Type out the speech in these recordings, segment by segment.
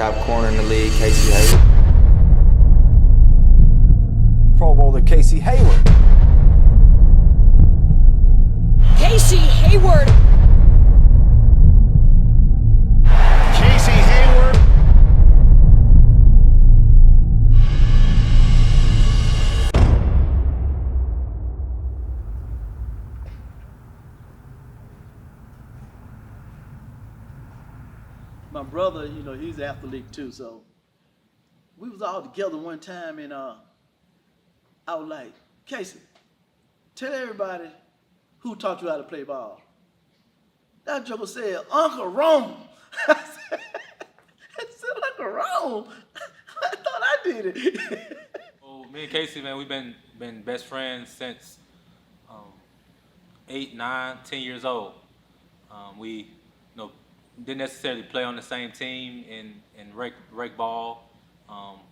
Top corner in the league, Casey Hayward. Pro Bowler Casey Hayward. Casey Hayward. Casey Hayward. My brother, he's an athlete too, so we was all together one time and I was like, Casey, tell everybody who taught you how to play ball. That joker said, Uncle Rome. I said, Uncle Rome? I thought I did it. Well, me and Casey, man, we've been best friends since 8, 9, 10 years old. We didn't necessarily play on the same team in rec ball.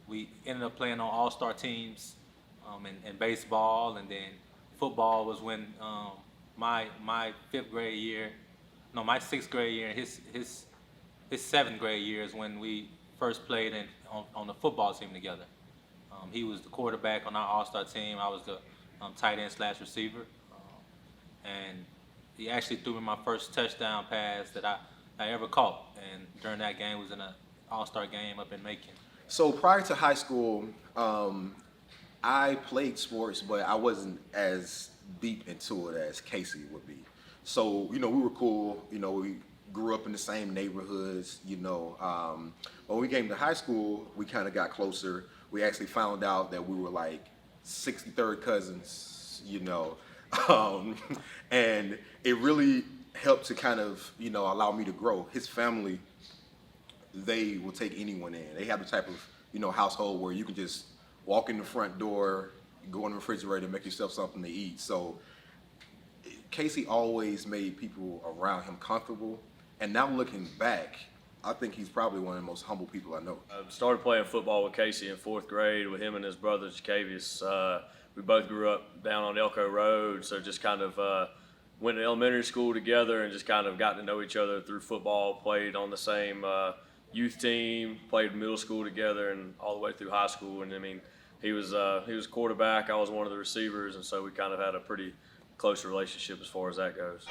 We ended up playing on all-star teams in baseball, and then football was when my 6th grade year, and his 7th grade year is when we first played on the football team together. He was the quarterback on our all-star team. I was the tight end / receiver, and he actually threw me my first touchdown pass that I ever caught, and during that game was in an all-star game up in Macon. So prior to high school, I played sports, but I wasn't as deep into it as Casey would be. So, we were cool, we grew up in the same neighborhoods, when we came to high school, we kind of got closer. We actually found out that we were like 63rd cousins, and it really helped to kind of, allow me to grow. His family, they will take anyone in. They have the type of, household where you can just walk in the front door, go in the refrigerator, make yourself something to eat. So Casey always made people around him comfortable. And now looking back, I think he's probably one of the most humble people I know. I started playing football with Casey in 4th grade with him and his brother, Jacavius. We both grew up down on Elko Road, so just kind of went to elementary school together and just kind of got to know each other through football, played on the same youth team, played middle school together and all the way through high school. And I mean, he was quarterback, I was one of the receivers, and so we kind of had a pretty close relationship as far as that goes.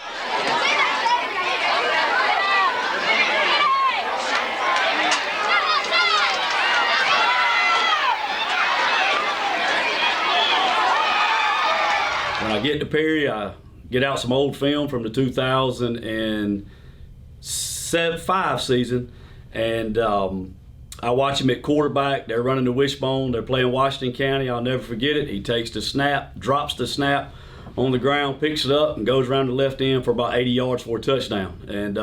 When I get to Perry, I get out some old film from the 2005 season, and I watch him at quarterback. They're running the wishbone. They're playing Washington County. I'll never forget it. He takes the snap, drops the snap on the ground, picks it up, and goes around the left end for about 80 yards for a touchdown. And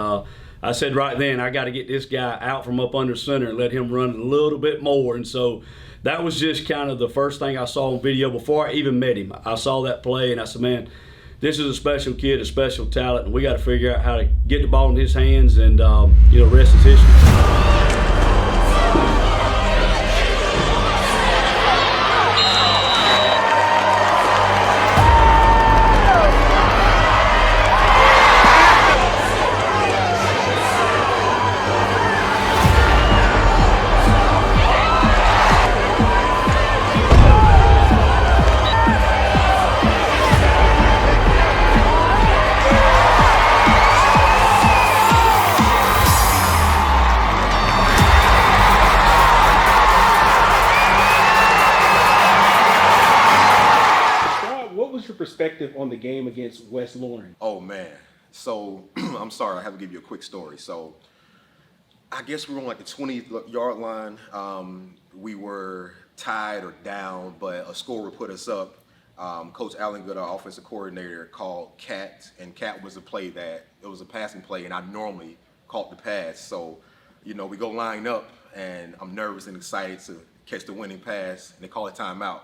I said right then, I got to get this guy out from up under center and let him run a little bit more. And so that was just kind of the first thing I saw on video before I even met him. I saw that play, and I said, man, this is a special kid, a special talent, and we got to figure out how to get the ball in his hands, and rest is history. Perspective on the game against West Lauren? Oh man, so I'm sorry, I have to give you a quick story. So I guess we were on like the 20-yard line. We were tied or down, but a score would put us up. Coach Allen Good, our offensive coordinator, called Cat, and Cat was a passing play, and I normally caught the pass. So we go line up, and I'm nervous and excited to catch the winning pass, and they call a timeout.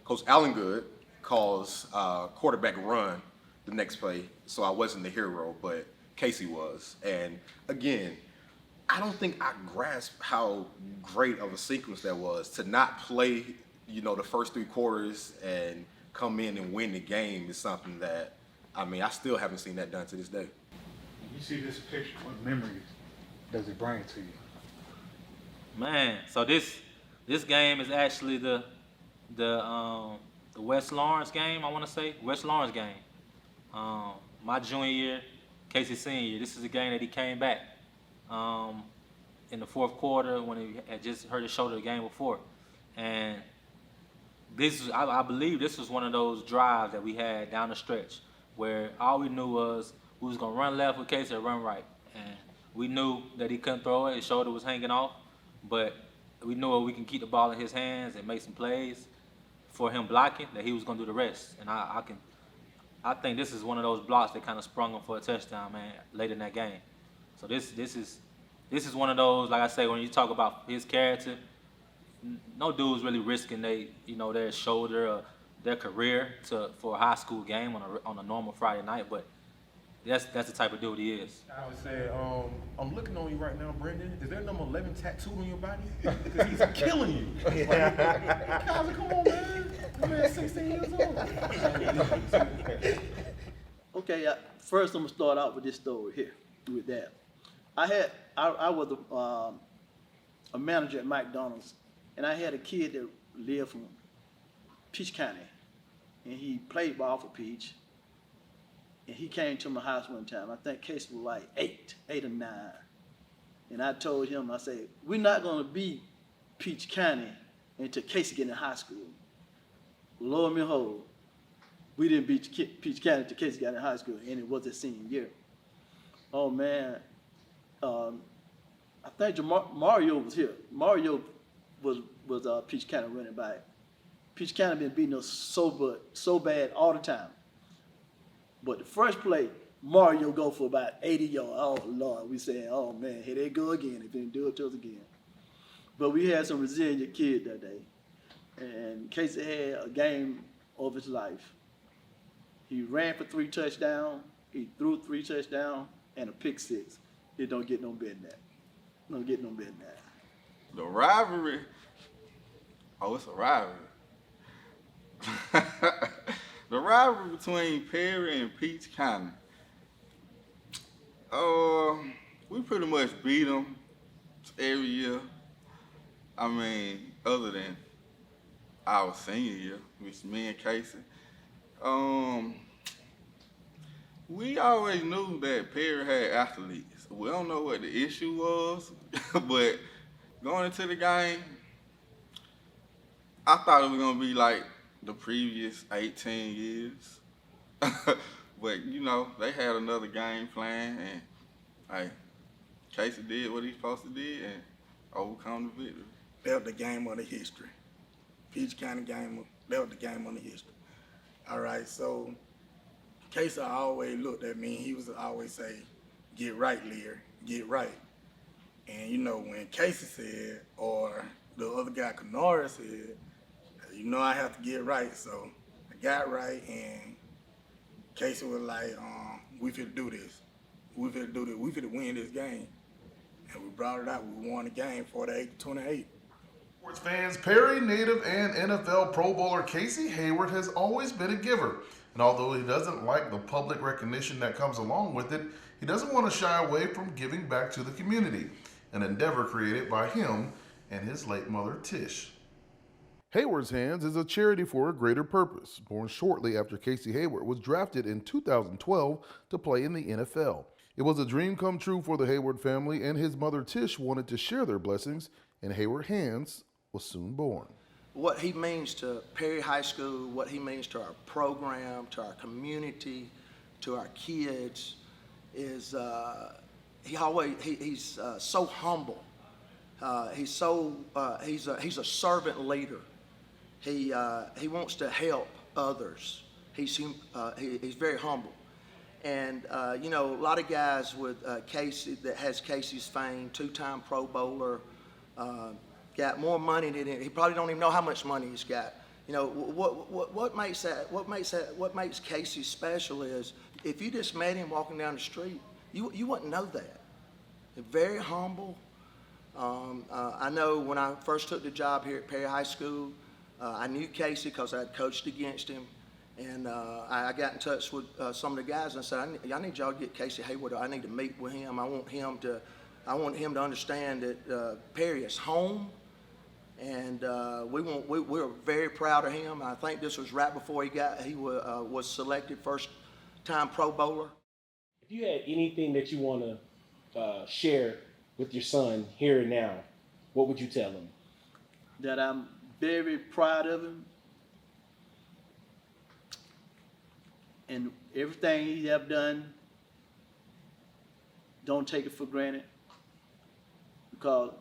Coach Allen Good calls quarterback run the next play, so I wasn't the hero, but Casey was. And again, I don't think I grasped how great of a sequence that was to not play, the first 3 quarters and come in and win the game is something that, I still haven't seen that done to this day. When you see this picture, what memories does it bring to you? Man, so this game is actually the West Lawrence game. I want to say West Lawrence game. My junior year, Casey's senior year. This is a game that he came back in the fourth quarter when he had just hurt his shoulder the game before, and I believe this was one of those drives that we had down the stretch where all we knew was we was gonna run left with Casey or run right, and we knew that he couldn't throw it. His shoulder was hanging off, but we knew we can keep the ball in his hands and make some plays for him blocking, that he was gonna do the rest. And I think this is one of those blocks that kind of sprung him for a touchdown, man, late in that game. So this is one of those, like I say, when you talk about his character, no dude's really risking their shoulder or their career for a high school game on a normal Friday night, but that's the type of dude he is. I would say, I'm looking on you right now, Brendan. Is there number 11 tattooed on your body? Because he's killing you. Kyler, come on, man. That man's 16 years old. Okay, first I'm gonna start out with this story here. With that, I was a manager at McDonald's, and I had a kid that lived from Peach County, and he played ball for Peach. And he came to my house one time. I think Casey was like 8 or 9. And I told him, I said, we're not going to beat Peach County until Casey get in high school. Lo and behold, we didn't beat Peach County until Casey got in high school, and it was his senior year. Oh, man. I think Mario was here. Mario was Peach County running back. Peach County been beating us so bad all the time. But the first play, Mario go for about 80 yards. Oh, Lord, we saying, oh, man, here they go again. If they didn't do it to us again. But we had some resilient kids that day. And Casey had a game of his life. He ran for 3 touchdowns. He threw 3 touchdowns and a pick 6. It don't get no better than that. Don't get no better than that. The rivalry. Oh, it's a rivalry. The rivalry between Perry and Peach County. We pretty much beat them every year. I mean, other than our senior year, which me and Casey. We always knew that Perry had athletes. We don't know what the issue was, but going into the game, I thought it was gonna be like the previous 18 years. But, you know, they had another game plan, and, hey, Casey did what he's supposed to do and overcome the victory. That was the game of the history. Peach County game, that was the game of the history. All right, so Casey always looked at me, and he was always say, get right, Lear, get right. And, you know, when Casey said, or the other guy, Kenora, said, you know I have to get right, so I got right, and Casey was like, we finna do this. We finna do this. We finna win this game. And we brought it out. We won the game 48-28. Sports fans, Perry native and NFL Pro Bowler Casey Hayward has always been a giver. And although he doesn't like the public recognition that comes along with it, he doesn't want to shy away from giving back to the community, an endeavor created by him and his late mother, Tish. Hayward's Hands is a charity for a greater purpose, born shortly after Casey Hayward was drafted in 2012 to play in the NFL. It was a dream come true for the Hayward family, and his mother Tish wanted to share their blessings, and Hayward Hands was soon born. What he means to Perry High School, what he means to our program, to our community, to our kids, is he's so humble. He's a servant leader. He wants to help others. He's very humble. And, you know, a lot of guys with Casey, that has Casey's fame, 2-time Pro Bowler, got more money than him. He probably don't even know how much money he's got. You know, what makes Casey special is if you just met him walking down the street, you wouldn't know that. They're very humble. I know when I first took the job here at Perry High School, I knew Casey because I had coached against him. And I got in touch with some of the guys and I said, I need y'all to get Casey Hayward. I need to meet with him. I I want him to understand that Perry is home, and we're very proud of him. I think this was right before he was selected first-time Pro Bowler. If you had anything that you want to share with your son here and now, what would you tell him? That I'm very proud of him, and everything he have done, don't take it for granted, because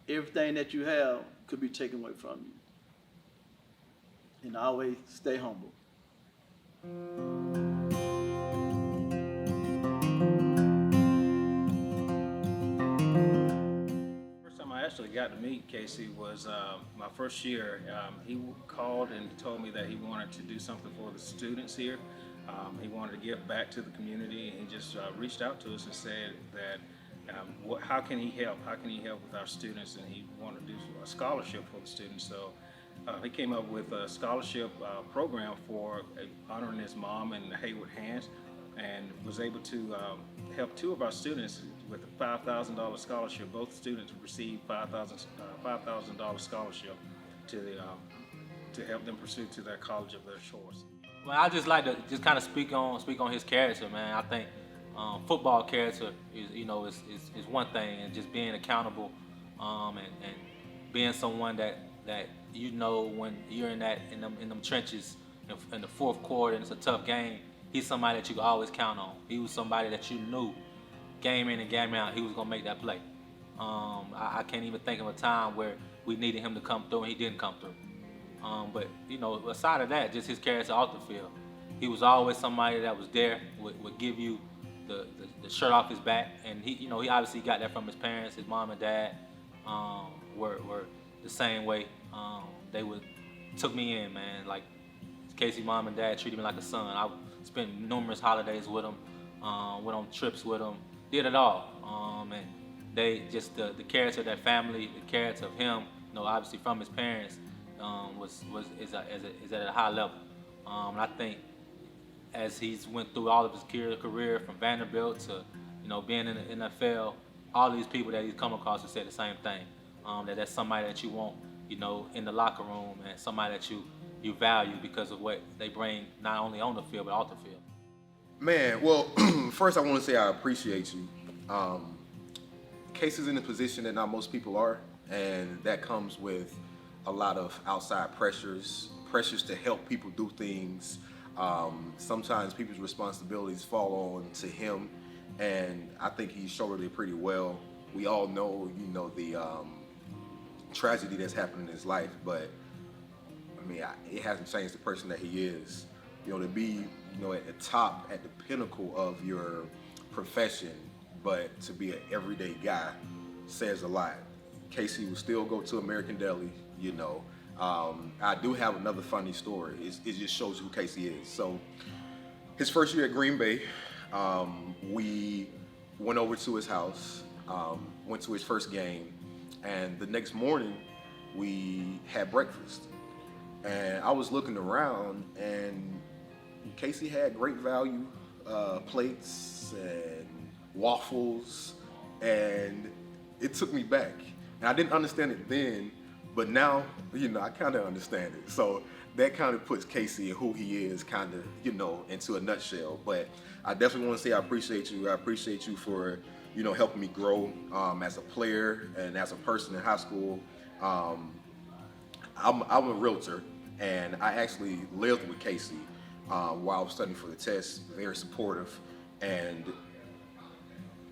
everything that you have could be taken away from you. And always stay humble. First time I actually got to meet Casey was my first year. He called and told me that he wanted to do something for the students here. He wanted to give back to the community, and he just reached out to us and said that how can he help? How can he help with our students? And he wanted to do a scholarship for the students. So he came up with a scholarship program for honoring his mom and the Hayward Hands, and was able to help two of our students with a $5,000 scholarship. Both students received $5,000 scholarship to help them pursue to their college of their choice. Well, I just like to just kind of speak on his character, man. I think football character is one thing, and just being accountable, and being someone that you know when you're in them trenches in the fourth quarter and it's a tough game, he's somebody that you can always count on. He was somebody that you knew game in and game out he was gonna make that play. I can't even think of a time where we needed him to come through and he didn't come through. But aside of that, just his character off the field, he was always somebody that was there, would give you the shirt off his back, and he obviously got that from his parents. His mom and dad were the same way. They took me in, man. Like Casey mom and dad treated me like a son. I spent numerous holidays with them, went on trips with them, did it all. And they just the character of that family, the character of him, obviously from his parents, is at a high level. And I think as he's went through all of his career from Vanderbilt to being in the NFL, all these people that he's come across have said the same thing. That's somebody that you want in the locker room, and somebody that you value because of what they bring not only on the field but off the field. Man, well, first I want to say I appreciate you. Casey's in a position that not most people are, and that comes with a lot of outside pressures to help people do things. Sometimes people's responsibilities fall on to him, and I think he shouldered it pretty well. We all know, the tragedy that's happened in his life, but I mean, it hasn't changed the person that he is. To be, at the top, at the pinnacle of your profession, but to be an everyday guy says a lot. Casey will still go to American Deli, I do have another funny story. It just shows who Casey is. So his first year at Green Bay, we went over to his house, went to his first game, and the next morning we had breakfast. And I was looking around, and Casey had great value plates and waffles, and it took me back. And I didn't understand it then, but now, I kind of understand it. So that kind of puts Casey and who he is kind of, into a nutshell. But I definitely want to say I appreciate you. I appreciate you for, helping me grow as a player and as a person in high school. I'm a realtor, and I actually lived with Casey while I was studying for the test, very supportive. And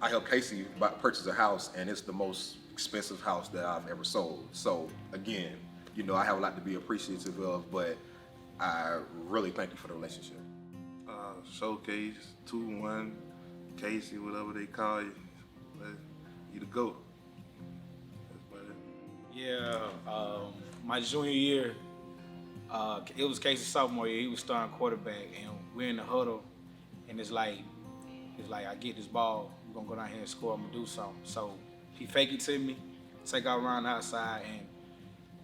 I helped Casey purchase a house, and it's the most expensive house that I've ever sold. So again, I have a lot to be appreciative of, but I really thank you for the relationship. Showcase 2-1, Casey, whatever they call you, you the GOAT. That's about it. Yeah, my junior year, it was Casey's sophomore year. He was starting quarterback, and we're in the huddle, and it's like I get this ball, we're gonna go down here and score, I'm gonna do something. So he faked it to me, take out around the outside, and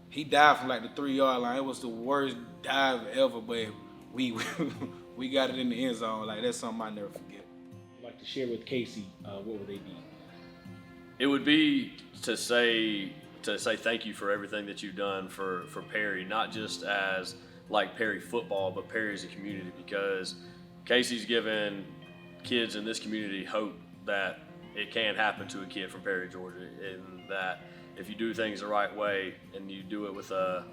he dived from like the 3-yard line. It was the worst dive ever, but we got it in the end zone. Like, that's something I never forget. I'd like to share with Casey, what would they be? It would be to say thank you for everything that you've done for Perry, not just as like Perry football, but Perry as a community, because Casey's given kids in this community hope that it can happen to a kid from Perry, Georgia, and that if you do things the right way and you do it with a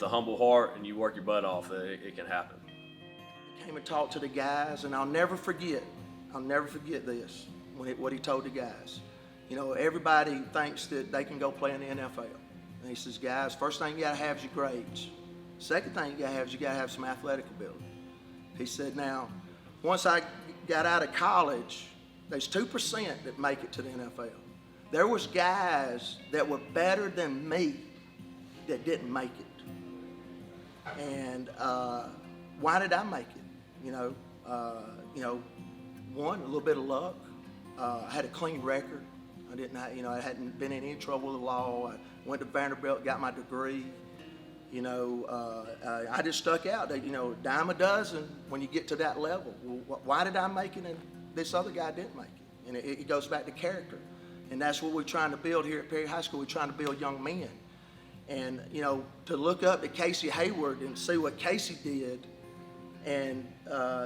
humble heart and you work your butt off, it can happen. He came and talked to the guys, and I'll never forget this, what he told the guys. You know, everybody thinks that they can go play in the NFL. And he says, guys, first thing you gotta have is your grades. Second thing you gotta have is you gotta have some athletic ability. He said, now, once I got out of college, there's 2% that make it to the NFL. There was guys that were better than me that didn't make it. And why did I make it? One, a little bit of luck. I had a clean record. I hadn't been in any trouble with the law. I went to Vanderbilt, got my degree. I just stuck out. Dime a dozen when you get to that level. Well, why did I make it and this other guy didn't make it? And it goes back to character. And that's what we're trying to build here at Perry High School. We're trying to build young men. And, to look up to Casey Hayward and see what Casey did, and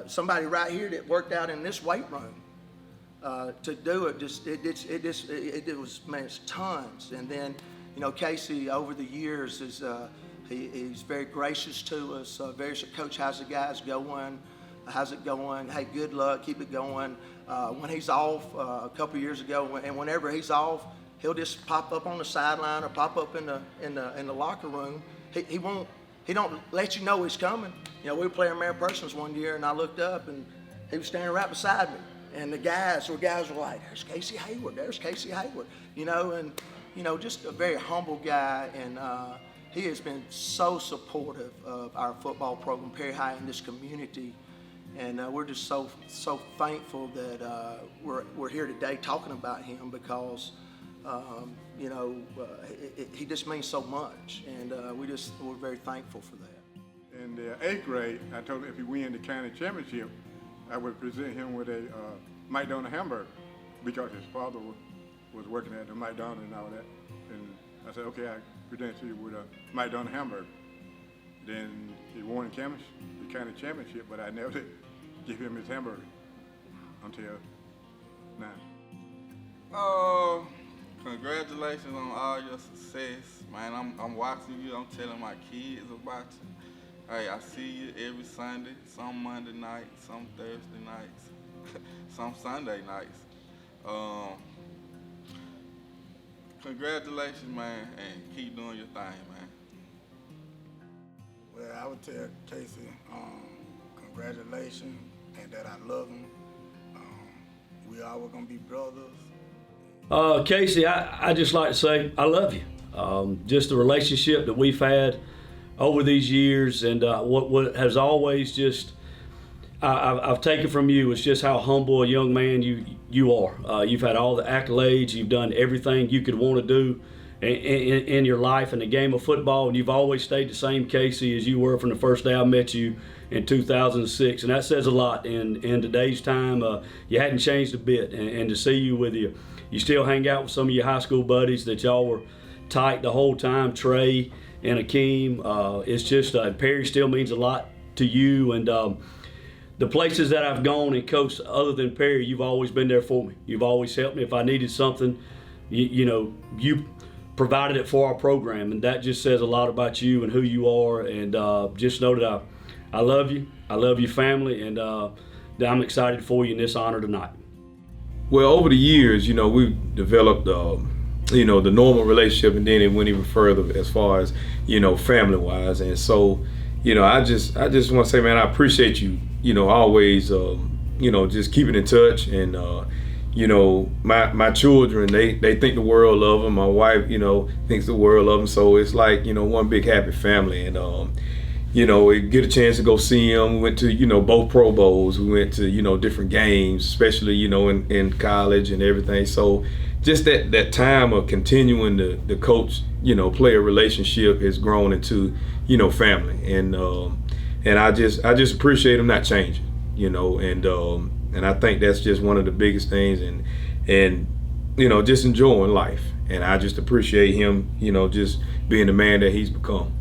somebody right here that worked out in this weight room, to do it, it was, man, it's tons. And then, Casey over the years he's very gracious to us. Coach, how's the guys going? How's it going? Hey, good luck, keep it going. When he's off, a couple years ago, and whenever he's off, he'll just pop up on the sideline or pop up in the locker room. He don't let you know he's coming. We were playing Mary Persons one year, and I looked up, and he was standing right beside me. And the guys were like, "There's Casey Hayward. There's Casey Hayward." Just a very humble guy, and he has been so supportive of our football program, Perry High, in this community. And we're just so thankful that we're here today talking about him, because he just means so much, and we're very thankful for that. In the 8th grade, I told him if he win the county championship, I would present him with a McDonald's hamburger, because his father was working at the McDonald's and all that. And I said, okay, I present you with a McDonald's hamburger. Then he won the county championship, but I never did give him his hamburger until now. Congratulations on all your success, man. I'm watching you. I'm telling my kids about you. Hey, I see you every Sunday, some Monday nights, some Thursday nights, some Sunday nights. Congratulations, man, and keep doing your thing, man. Well, I would tell Casey, congratulations, and that I love him. We all were gonna be brothers. Casey, I just like to say I love you. Just the relationship that we've had over these years, and what has always just I've taken from you is just how humble a young man you are. You've had all the accolades. You've done everything you could want to do in your life in the game of football, and you've always stayed the same Casey as you were from the first day I met you in 2006, and that says a lot in today's time. You hadn't changed a bit, and to see you with you still hang out with some of your high school buddies that y'all were tight the whole time, Trey and Akeem. It's just Perry still means a lot to you, and the places that I've gone and coached other than Perry, you've always been there for me. You've always helped me if I needed something. You provided it for our program, and that just says a lot about you and who you are. And just know that I love you. I love your family, and that I'm excited for you in this honor tonight. Well, over the years, we've developed the normal relationship, and then it went even further as far as family-wise. And so I just want to say, man, I appreciate you always just keeping in touch. And my children, they think the world of them. My wife thinks the world of them. So it's like one big happy family. And we get a chance to go see them. We went to both Pro Bowls. We went to different games, especially in college and everything. So just that time of continuing the coach player relationship has grown into family. And I just appreciate them not changing, and I think that's just one of the biggest things. And just enjoying life. And I just appreciate him, just being the man that he's become.